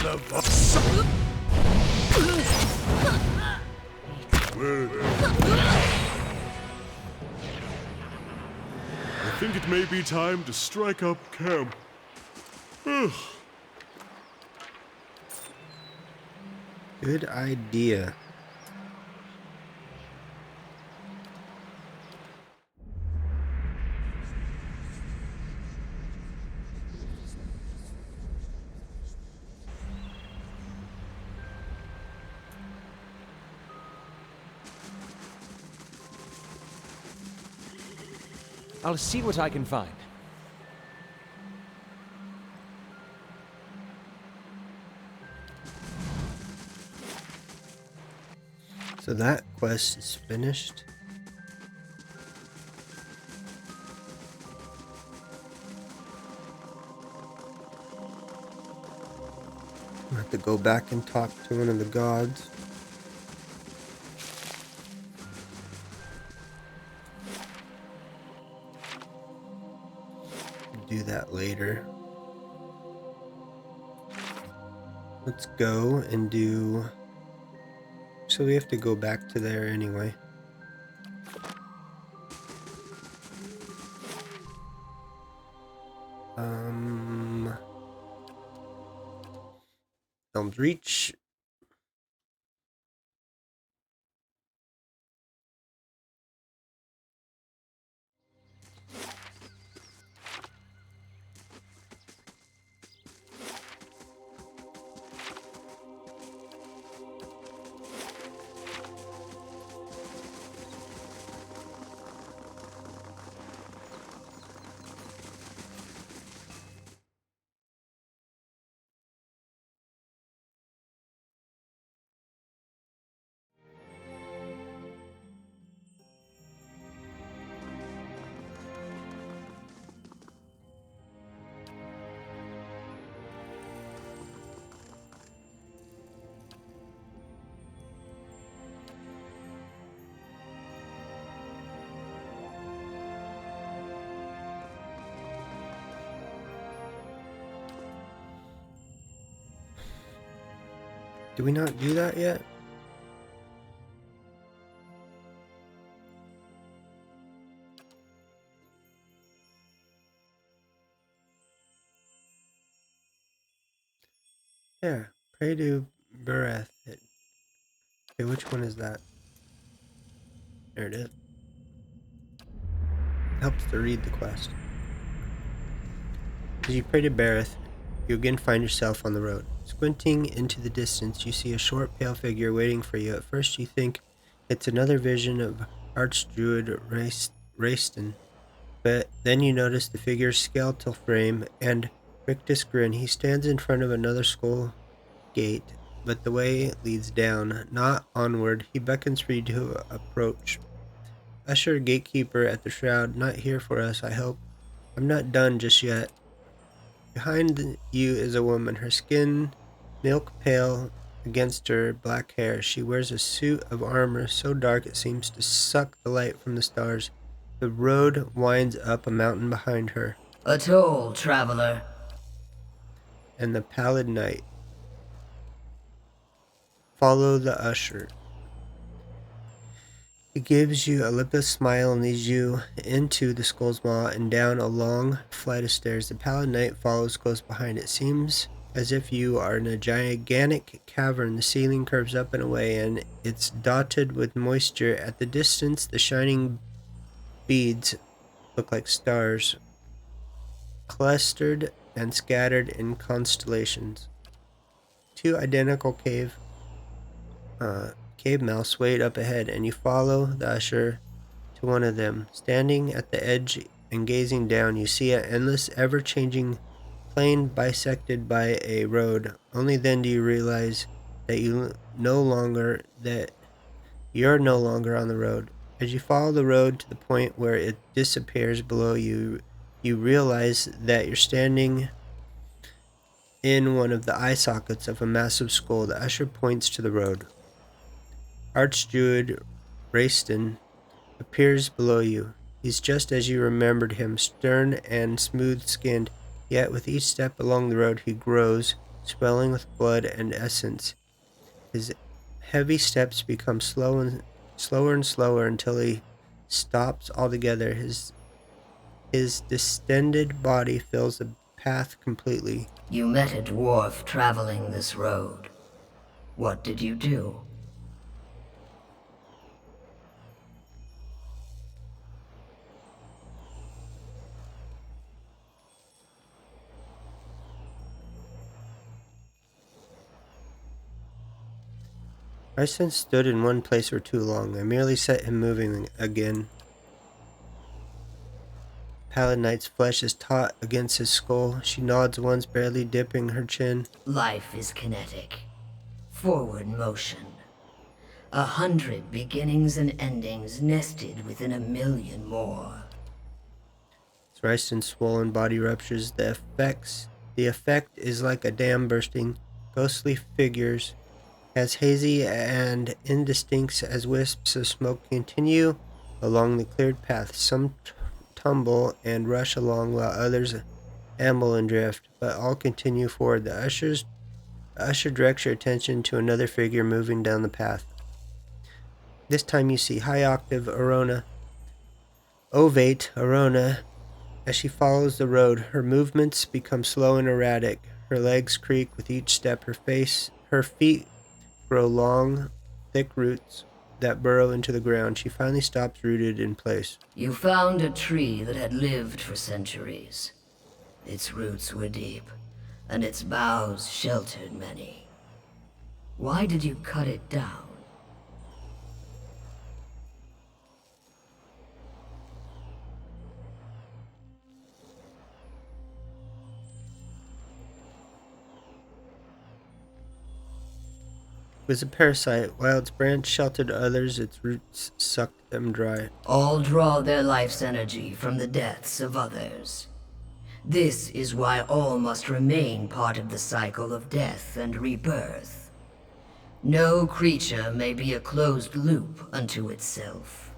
I think it may be time to strike up camp. Good idea. I'll see what I can find. So that quest is finished. I have to go back and talk to one of the gods. Do that later. Let's go and do... So we have to go back to there anyway. Elm's Reach. Did we not do that yet? Yeah, pray to Bereth. Okay, which one is that? There it is. Helps to read the quest. As you pray to Bereth, you again find yourself on the road. Squinting into the distance, you see a short, pale figure waiting for you. At first, you think it's another vision of Archdruid Raiston, but then you notice the figure's skeletal frame and rictus grin. He stands in front of another skull gate, but the way leads down, not onward. He beckons for you to approach. Usher, gatekeeper at the shroud, not here for us, I hope. I'm not done just yet. Behind you is a woman, her skin milk pale against her black hair. She wears a suit of armor so dark it seems to suck the light from the stars. The road winds up a mountain behind her. A toll, traveler. And the pallid night. Follow the usher. He gives you a lipless smile and leads you into the skull's maw and down a long flight of stairs. The pallid night follows close behind. It seems as if you are in a gigantic cavern. The ceiling curves up and away, and it's dotted with moisture. At the distance, the shining beads look like stars, clustered and scattered in constellations. Two identical cave mouths wait up ahead, and you follow the usher to one of them. Standing at the edge and gazing down, you see an endless, ever-changing plain bisected by a road. Only then do you realize that you're no longer on the road. As you follow the road to the point where it disappears below you, you realize that you're standing in one of the eye sockets of a massive skull. The usher points to the road. Archdruid Raiston appears below you. He's just as you remembered him, stern and smooth-skinned, yet with each step along the road he grows. swelling with blood and essence. His heavy steps become slower and slower until he stops altogether. His distended body fills the path completely. You met a dwarf traveling this road. What did you do? Ryston stood in one place for too long. I merely set him moving again. Pallid Knight's flesh is taut against his skull. She nods once, barely dipping her chin. Life is kinetic. Forward motion. 100 beginnings and endings nested within 1,000,000 more. As Ryston's swollen body ruptures, the effect is like a dam bursting. Ghostly figures, as hazy and indistinct as wisps of smoke, continue along the cleared path. Some tumble and rush along, while others amble and drift, but all continue forward. The usher directs your attention to another figure moving down the path. This time you see high-octave ovate Eora as she follows the road. Her movements become slow and erratic. Her legs creak with each step. Her feet grow long, thick roots that burrow into the ground. She finally stops rooted in place. You found a tree that had lived for centuries. Its roots were deep, and its boughs sheltered many. Why did you cut it down? It was a parasite. While its branch sheltered others, its roots sucked them dry. All draw their life's energy from the deaths of others. This is why all must remain part of the cycle of death and rebirth. No creature may be a closed loop unto itself.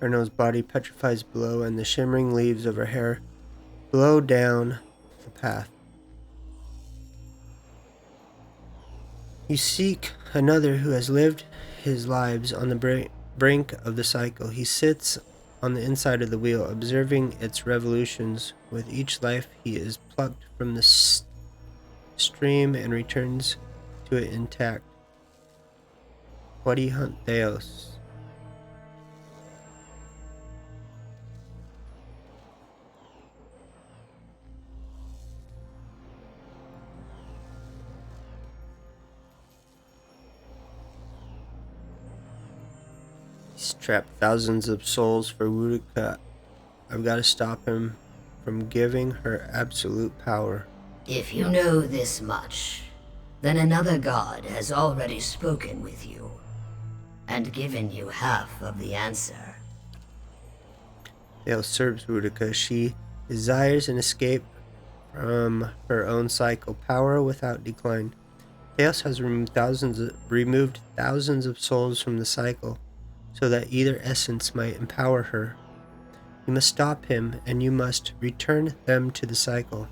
Erno's body petrifies below, and the shimmering leaves of her hair blow down the path. You seek another who has lived his lives on the brink of the cycle. He sits on the inside of the wheel, observing its revolutions. With each life, he is plucked from the stream and returns to it intact. Why do you hunt Theos? He's trapped thousands of souls for Boudica. I've got to stop him from giving her absolute power. If you know this much, then another god has already spoken with you, and given you half of the answer. Theos serves Boudica. She desires an escape from her own cycle, power without decline. Theos has removed thousands of souls from the cycle, so that either essence might empower her. You must stop him, and you must return them to the cycle.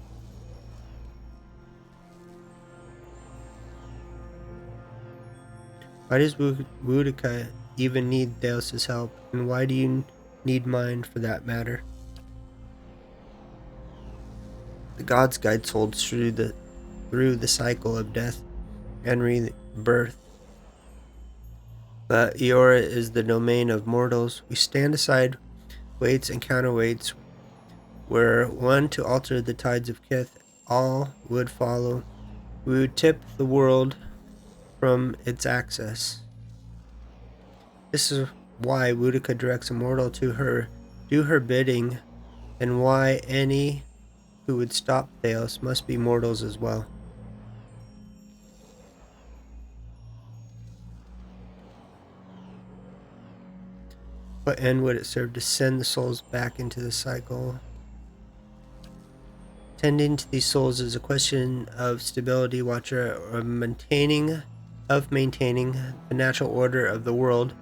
Why does Boudica even need Theos' help, and why do you need mine for that matter? The gods guide souls through the cycle of death and rebirth. But Eora is the domain of mortals. We stand aside, weights and counterweights, were one to alter the tides of Kith. All would follow. We would tip the world from its axis. This is why Boudica directs a mortal to her, do her bidding, and why any who would stop Theos must be mortals as well. What end would it serve to send the souls back into the cycle? Tending to these souls is a question of stability, Watcher, of maintaining the natural order of the world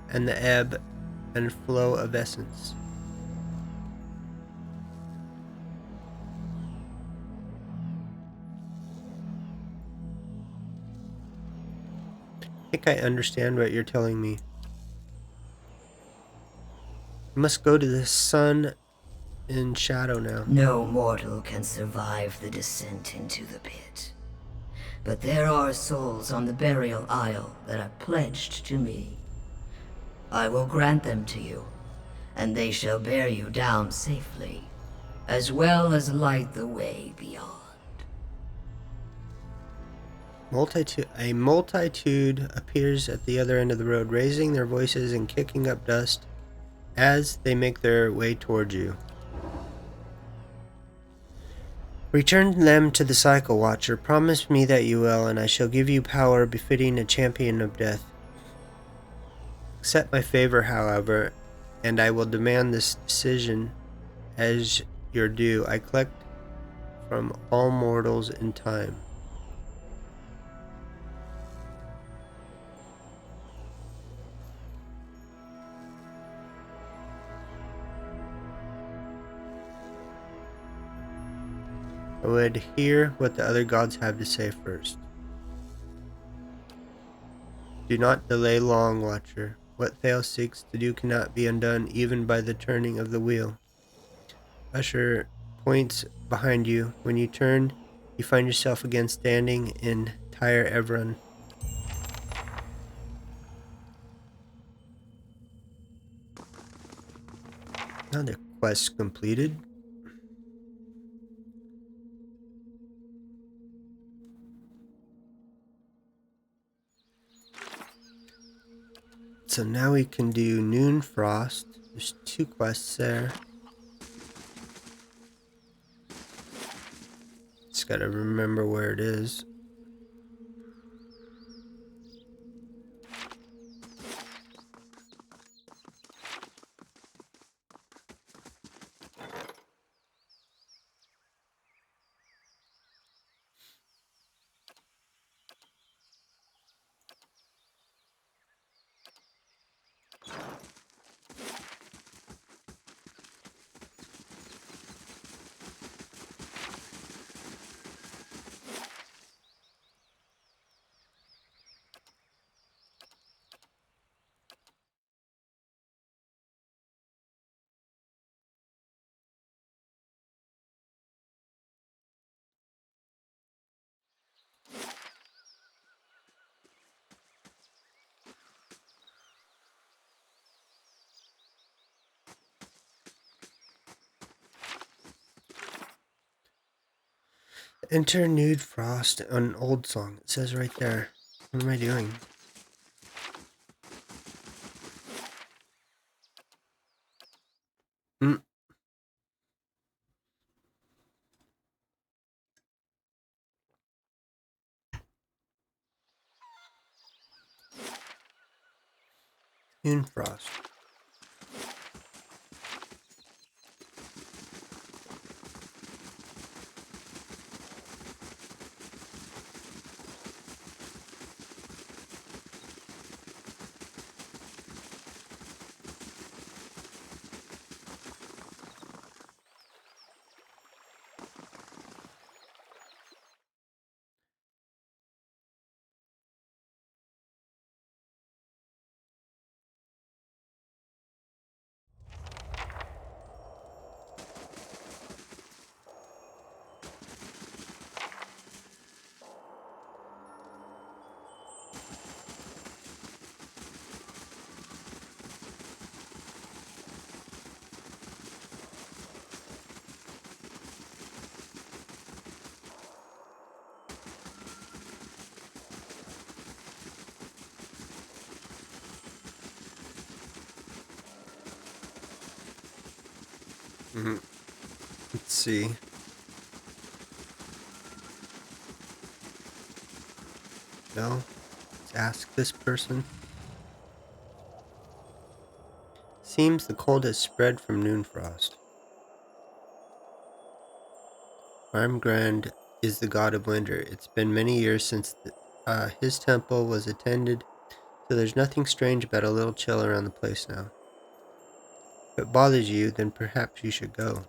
and the ebb and flow of essence. think I understand what you're telling me. You must go to the sun in shadow now. No mortal can survive the descent into the pit. But there are souls on the burial isle that are pledged to me. I will grant them to you, and they shall bear you down safely, as well as light the way beyond. A multitude appears at the other end of the road, raising their voices and kicking up dust as they make their way towards you. Return them to the Cycle Watcher. Promise me that you will, and I shall give you power befitting a champion of death. Accept my favor, however, and I will demand this decision as your due. I collect from all mortals in time. I would hear what the other gods have to say first. Do not delay long, Watcher. What Thale seeks to do cannot be undone even by the turning of the wheel. Usher points behind you. When you turn, you find yourself again standing in Tyre Evron. Another quest completed. So now we can do Noon Frost. There's 2 quests there. Just gotta remember where it is. Enter Nude Frost, an old song. It says right there. What am I doing? Noon Frost. Let's see. No? Let's ask this person. Seems the cold has spread from Noonfrost. Armgrand is the god of winter. It's been many years since his temple was attended, so there's nothing strange about a little chill around the place now. If it bothers you, then perhaps you should go.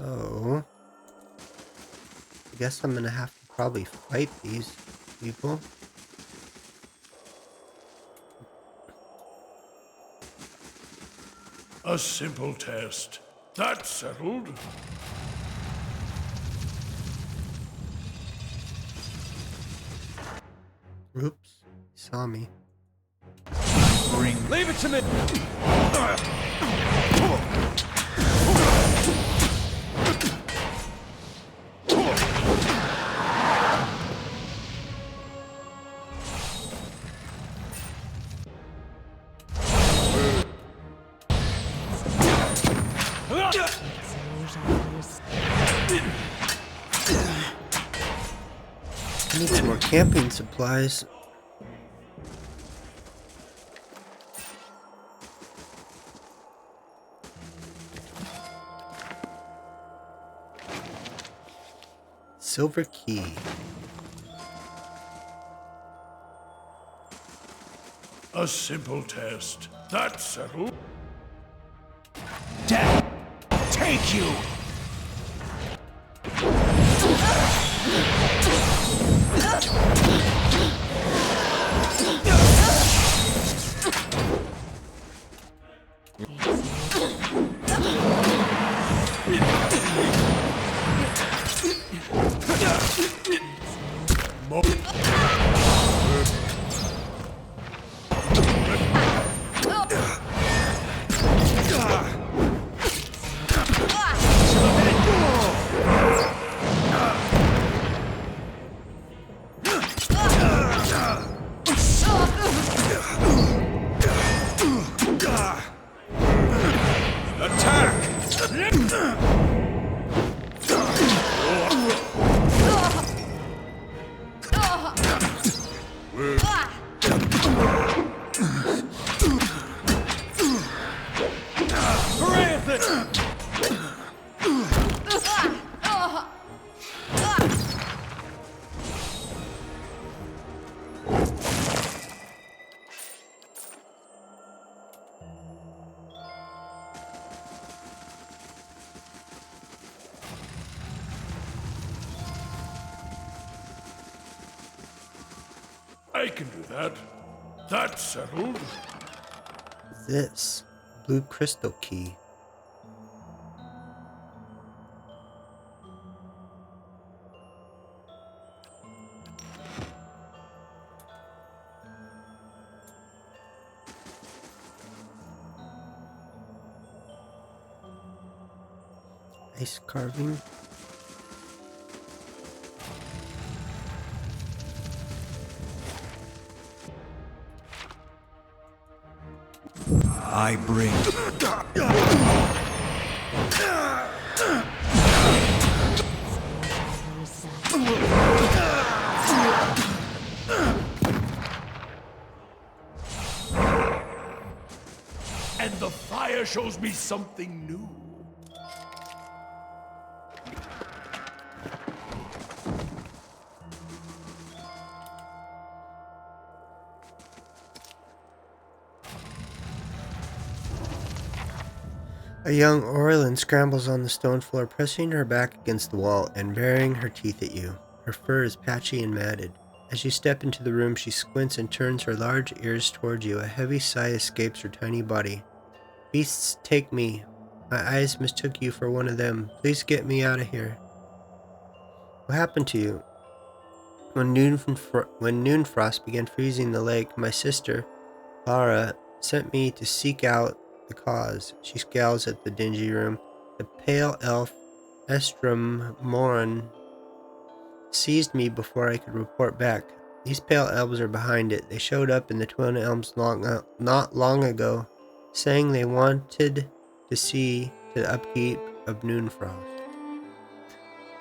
So, I guess I'm gonna have to probably fight these people. A simple test. That's settled. Oops, he saw me. Leave it to me! I need some more camping supplies. Silver key. A simple test. That's settled. Death! Take you! I can do that. That's settled. This blue crystal key. Ice carving. I bring. And the fire shows me something new. A young Orlin scrambles on the stone floor, pressing her back against the wall and baring her teeth at you. Her fur is patchy and matted. As you step into the room, she squints and turns her large ears towards you. A heavy sigh escapes her tiny body. Beasts take me. My eyes mistook you for one of them. Please get me out of here. What happened to you? When Noonfrost began freezing the lake, my sister, Lara, sent me to seek out the cause. She scowls at the dingy room. The pale elf, Estrom Moran, seized me before I could report back. These pale elves are behind it. They showed up in the Twin Elms not long ago, saying they wanted to see to the upkeep of Noonfrost.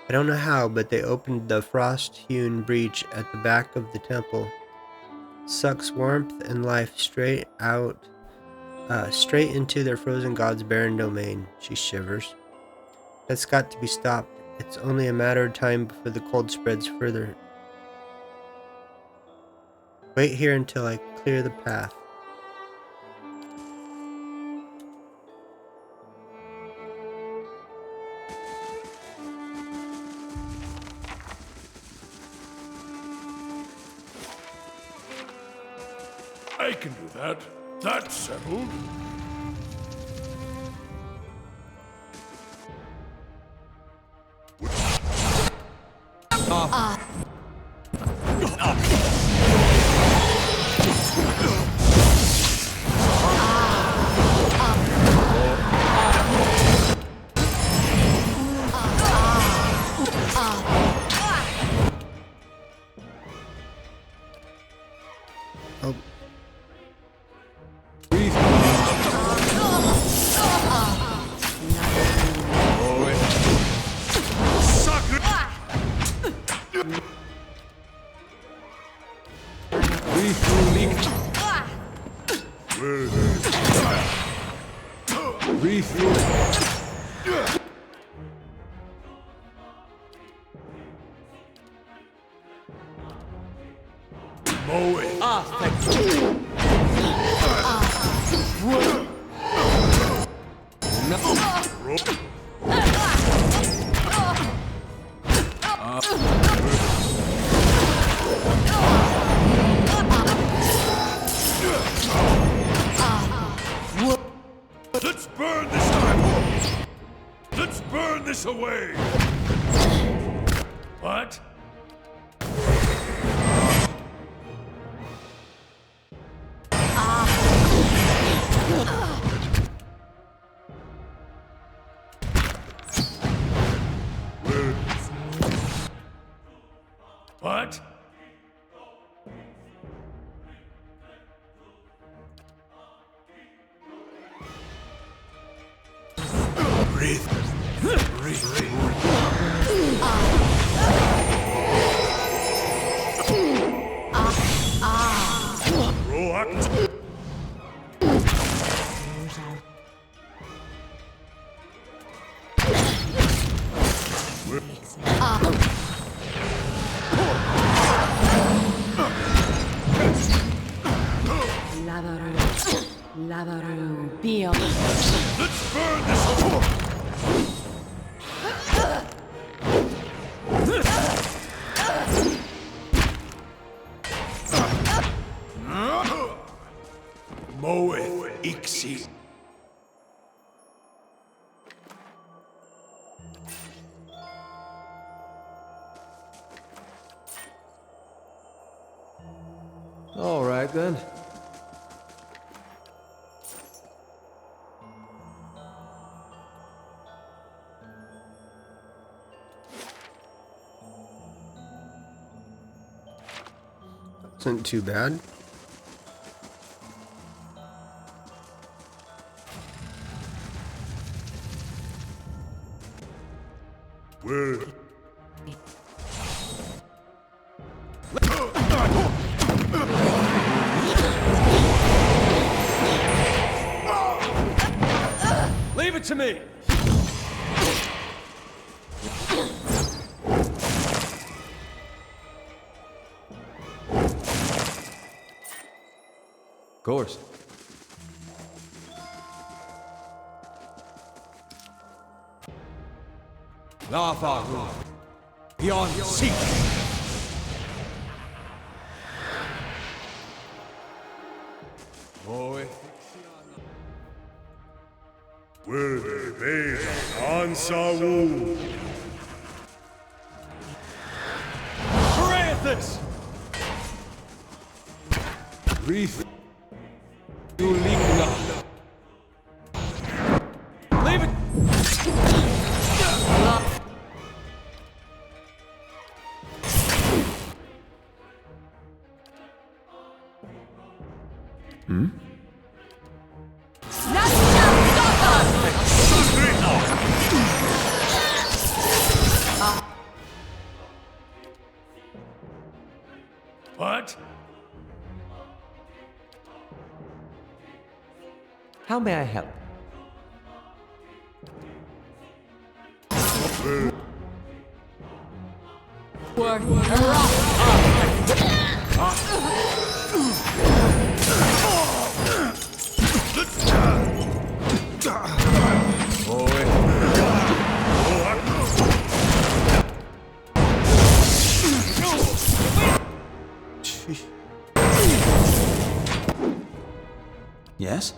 I don't know how, but they opened the frost-hewn breach at the back of the temple. Sucks warmth and life straight into their frozen god's barren domain. She shivers. That's got to be stopped. It's only a matter of time before the cold spreads further. Wait here until I clear the path. I can do that. That's settled. Oh, Mow it. Let's burn this time. Let's burn this away. What? What? Breathe. Breathe. Roact. Lavaru, Bio. Let's burn this away. Moeth Ixi. All right then. wasn't too bad. Where? Leave it to me! Of course. Lava beyond seek. Boy. Where they made on Sawu. Parathis! Reef. You leave now. Leave it! What? How may I help? Yes?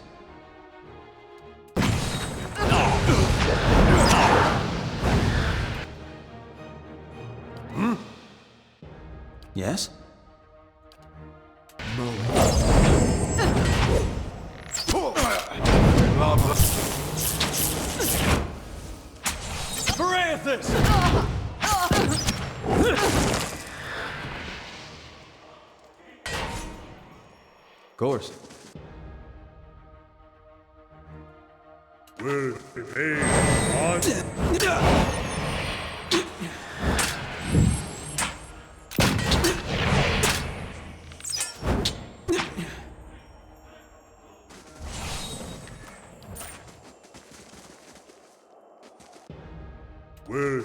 Yes? Of course. Will remain on. Will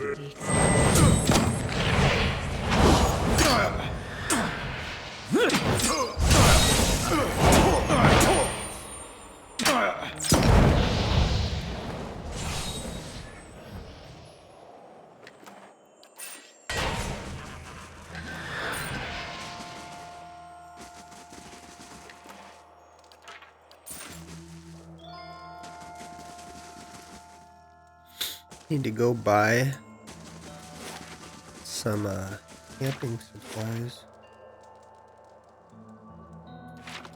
Need to go buy some camping supplies.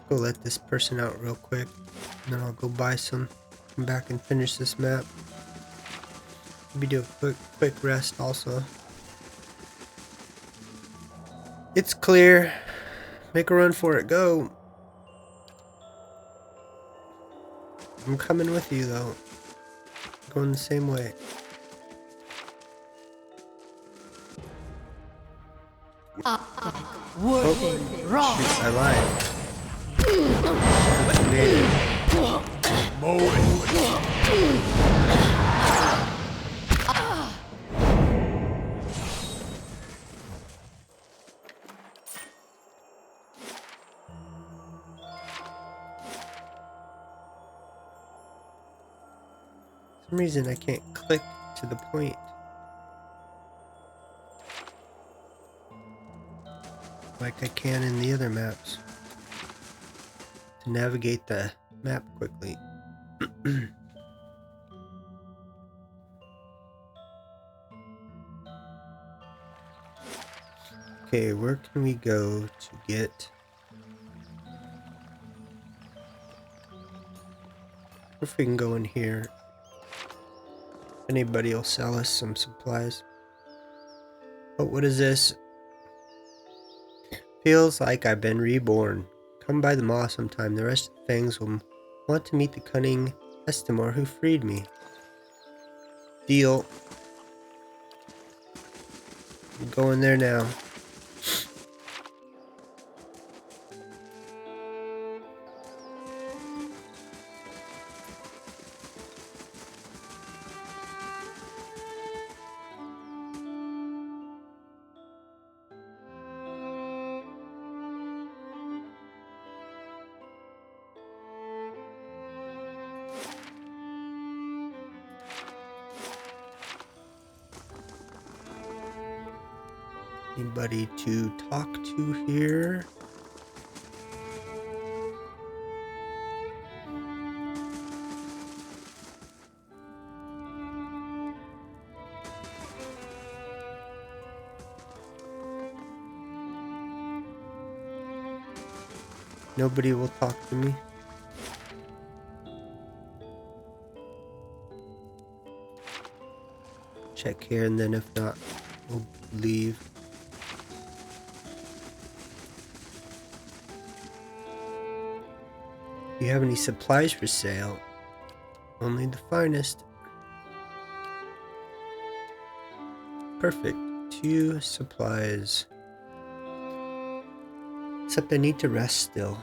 Go let this person out real quick, and then I'll go buy some. Come back and finish this map. Maybe do a quick rest also. It's clear. Make a run for it. Go. I'm coming with you though. Going the same way. Wooden rock. Shoot, I lied. I made For some reason I can't click to the point. Like I can in the other maps. To navigate the map quickly. Okay, where can we go to get... If we can go in here. Anybody will sell us some supplies. But what is this? Feels like I've been reborn. Come by the maw sometime. The rest of the fangs will want to meet the cunning Estimor who freed me. Deal. I'm going there now. Anybody to talk to here? Nobody will talk to me. Check here, and then if not, we'll leave. Do you have any supplies for sale? Only the finest. Perfect. 2 supplies. Except I need to rest still.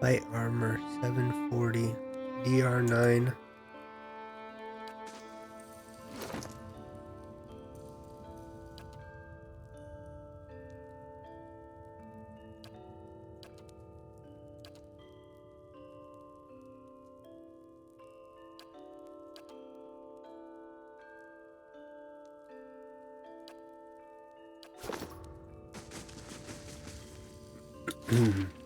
Light armor 740, DR9. Hmm.